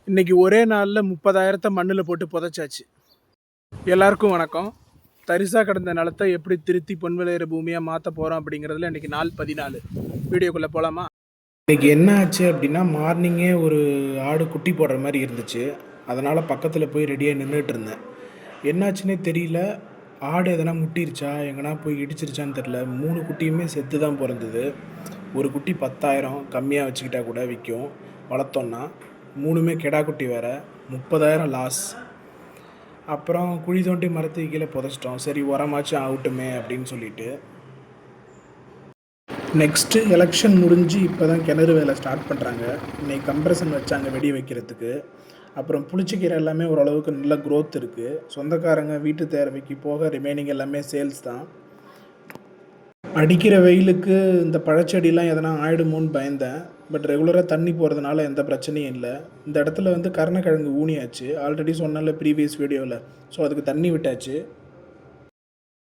இன்றைக்கி ஒரே நாளில் 30,000 மண்ணில் போட்டு புதைச்சாச்சு. எல்லாருக்கும் வணக்கம். தரிசாக கிடந்த நிலத்தை எப்படி திருத்தி பொன் விளையிற பூமியாக மாற்ற போகிறோம் அப்படிங்கிறதுல இன்றைக்கி நாள் 14. வீடியோக்குள்ளே போகலாமா? இன்றைக்கி என்ன ஆச்சு அப்படின்னா, மார்னிங்கே ஒரு ஆடு குட்டி போடுற மாதிரி இருந்துச்சு. அதனால் பக்கத்தில் போய் ரெடியாக நின்றுட்டு இருந்தேன். என்னாச்சுன்னே தெரியல. ஆடு எதனா முட்டிருச்சா, எங்கன்னா போய் இடிச்சிருச்சான்னு தெரில. 3 குட்டியுமே செத்து தான் பிறந்தது. ஒரு குட்டி 10,000, கம்மியாக வச்சுக்கிட்டா கூட விற்கும் வளர்த்தோன்னா. 3மே கெடா குட்டி வேறு. 30,000 லாஸ். அப்புறம் குழி தோண்டி மரத்துக்கு கீழே புதைச்சிட்டோம். சரி, உரமாச்சும் ஆகட்டுமே அப்படின்னு சொல்லிட்டு. நெக்ஸ்ட்டு எலெக்ஷன் முடிஞ்சு இப்போ தான் கிணறு வேலை ஸ்டார்ட் பண்ணுறாங்க. இன்றைக்கி கம்ப்ரஷன் வச்சாங்க வெடி வைக்கிறதுக்கு. அப்புறம் புளிச்சக்கீரை எல்லாமே ஓரளவுக்கு நல்ல க்ரோத் இருக்குது. சொந்தக்காரங்க வீட்டு தேவைக்கு போக ரிமைனிங் எல்லாமே சேல்ஸ் தான். அடிக்கிற வெயிலுக்கு இந்த பழச்செடிலாம் எதனா ஆயிடுமோன்னு பயந்தேன். பட் ரெகுலராக தண்ணி போகிறதுனால எந்த பிரச்சனையும் இல்லை. இந்த இடத்துல கருணக்கிழங்கு ஊனியாச்சு. ஆல்ரெடி சொன்னால ப்ரீவியஸ் வீடியோவில். ஸோ அதுக்கு தண்ணி விட்டாச்சு.